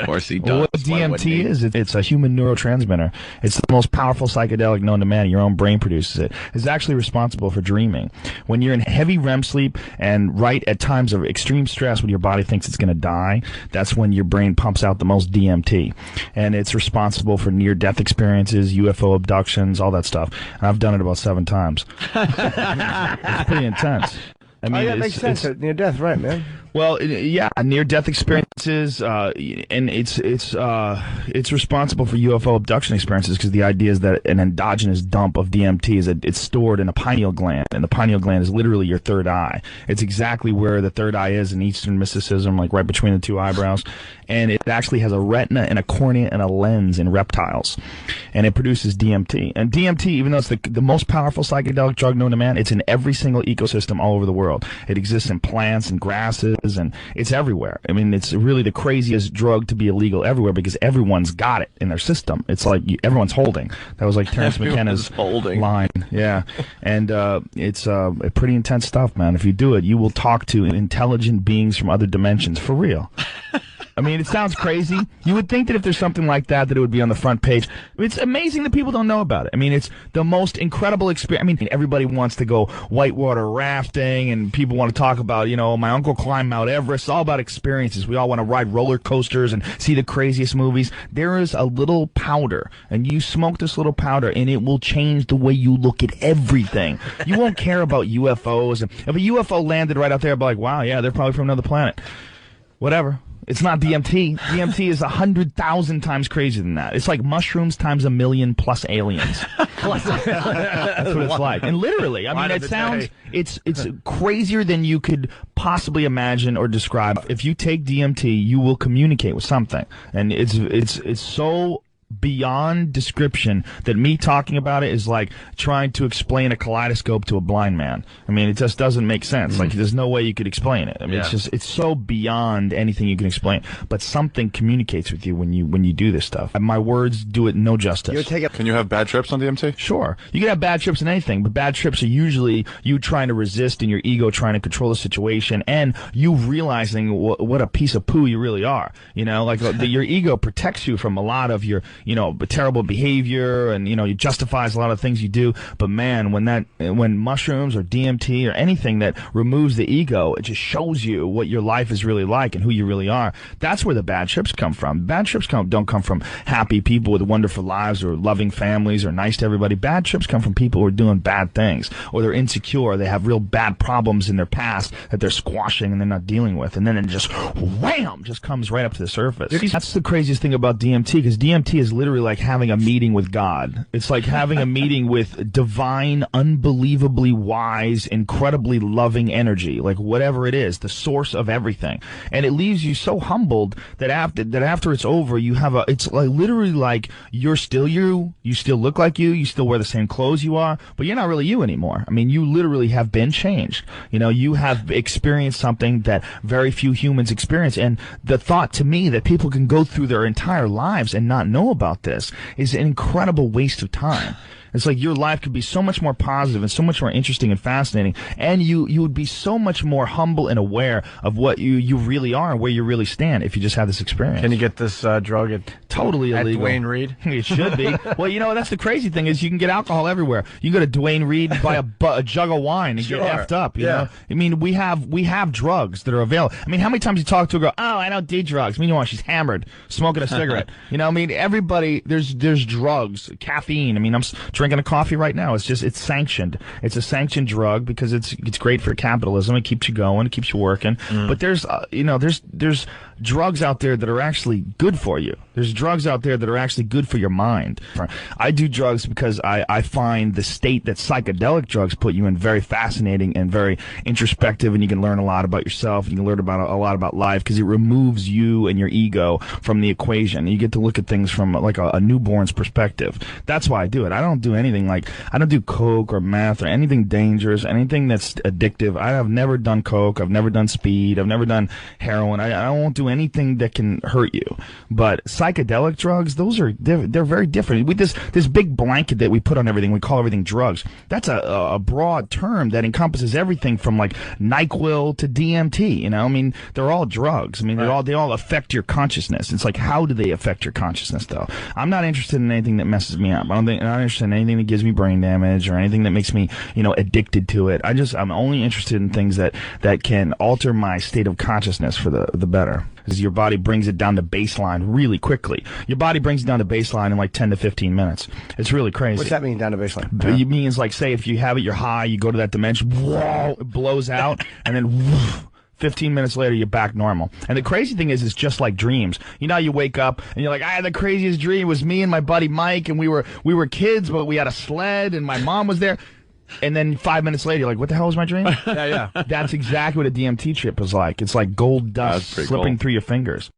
Of course he does. Well, what DMT is, it's a human neurotransmitter. It's the most powerful psychedelic known to man. Your own brain produces it. It's actually responsible for dreaming. When you're in heavy REM sleep and right at times of extreme stress when your body thinks it's going to die, that's when your brain pumps out the most DMT. And it's responsible for near-death experiences, UFO abductions, all that stuff. And I've done it about 7 times. It's pretty intense. I mean, that makes sense. Near death, right, man? Well, yeah, near-death experiences, and it's responsible for UFO abduction experiences because the idea is that an endogenous dump of DMT is that it's stored in a pineal gland, and the pineal gland is literally your third eye. It's exactly where the third eye is in Eastern mysticism, like right between the 2 eyebrows, and it actually has a retina and a cornea and a lens in reptiles, and it produces DMT. And DMT, even though it's the most powerful psychedelic drug known to man, it's in every single ecosystem all over the world. It exists in plants and grasses, and it's everywhere. I mean, it's really the craziest drug to be illegal everywhere because everyone's got it in their system. It's like everyone's holding. That was like Terrence McKenna's line. Yeah. And it's pretty intense stuff, man. If you do it, you will talk to intelligent beings from other dimensions. For real. I mean, it sounds crazy. You would think that if there's something like that, that it would be on the front page. It's amazing that people don't know about it. I mean, it's the most incredible experience. I mean, everybody wants to go whitewater rafting, and people want to talk about, you know, my uncle climbed Mount Everest. It's all about experiences. We all want to ride roller coasters and see the craziest movies. There is a little powder, and you smoke this little powder, and it will change the way you look at everything. You won't care about UFOs. If a UFO landed right out there, I'd be like, wow, yeah, they're probably from another planet. Whatever. It's not DMT. DMT is 100,000 times crazier than that. It's like mushrooms times 1,000,000 plus aliens. That's what it's like. And literally, I mean, it sounds, it's crazier than you could possibly imagine or describe. If you take DMT, you will communicate with something. And it's so beyond description that me talking about it is like trying to explain a kaleidoscope to a blind man. I mean, it just doesn't make sense. Like, there's no way you could explain it. I mean, it's so beyond anything you can explain. But something communicates with you when you do this stuff. And my words do it no justice. Can you have bad trips on DMT? Sure. You can have bad trips in anything, but bad trips are usually you trying to resist and your ego trying to control the situation and you realizing what a piece of poo you really are. You know, like your ego protects you from a lot of your, you know, terrible behavior, and you know, it justifies a lot of things you do. But man, when mushrooms or DMT or anything that removes the ego, it just shows you what your life is really like and who you really are. That's where the bad trips come from. Bad trips don't come from happy people with wonderful lives or loving families or nice to everybody. Bad trips come from people who are doing bad things, or they're insecure, or they have real bad problems in their past that they're squashing and they're not dealing with, and then it just wham, just comes right up to the surface. That's the craziest thing about DMT, because DMT is literally like having a meeting with God. It's like having a meeting with divine, unbelievably wise, incredibly loving energy, like whatever it is, the source of everything. And it leaves you so humbled that after it's over, you have it's like literally like you're still you still look like you still wear the same clothes you are, but you're not really you anymore. I mean, you literally have been changed. You know, you have experienced something that very few humans experience. And the thought to me that people can go through their entire lives and not know about this is an incredible waste of time. It's like your life could be so much more positive and so much more interesting and fascinating, and you would be so much more humble and aware of what you really are and where you really stand if you just had this experience. Can you get this drug at totally illegal? Duane Reade? It should be. Well, you know, that's the crazy thing is you can get alcohol everywhere. You can go to Duane Reade, buy a jug of wine and get effed up. You know? I mean, we have drugs that are available. I mean, how many times you talk to a girl? Oh, I don't do drugs. Meanwhile, she's hammered, smoking a cigarette. You know, I mean, everybody. There's drugs, caffeine. I mean, I'm drinking a coffee right now. It's sanctioned. It's a sanctioned drug because it's great for capitalism. It keeps you going. It keeps you working. But there's there's drugs out there that are actually good for you. There's drugs out there that are actually good for your mind. I do drugs because I find the state that psychedelic drugs put you in very fascinating and very introspective, and you can learn a lot about yourself. You can learn about a lot about life because it removes you and your ego from the equation. You get to look at things from like a newborn's perspective. That's why I do it. I don't do anything like, I don't do coke or meth or anything dangerous, anything that's addictive. I have never done coke. I've never done speed. I've never done heroin. I won't do anything that can hurt you. But psychedelic drugs, they're very different. With this big blanket that we put on everything, we call everything drugs. That's a broad term that encompasses everything from like NyQuil to DMT. You know, I mean, they're all drugs. I mean, they all affect your consciousness. It's like, how do they affect your consciousness, though? I'm not interested in anything that messes me up. I'm not interested in anything that gives me brain damage or anything that makes me, addicted to it. I'm only interested in things that can alter my state of consciousness for the better. Because your body brings it down to baseline really quickly. Your body brings it down to baseline in like 10 to 15 minutes. It's really crazy. What's that mean, down to baseline? It means, like, say if you have it, you're high, you go to that dimension, whoa, it blows out, and then whoosh, 15 minutes later, you're back normal. And the crazy thing is, it's just like dreams. You know, you wake up and you're like, I had the craziest dream. It was me and my buddy Mike, and we were kids, but we had a sled, and my mom was there. And then 5 minutes later, you're like, what the hell was my dream? Yeah. That's exactly what a DMT trip is like. It's like gold dust slipping through your fingers.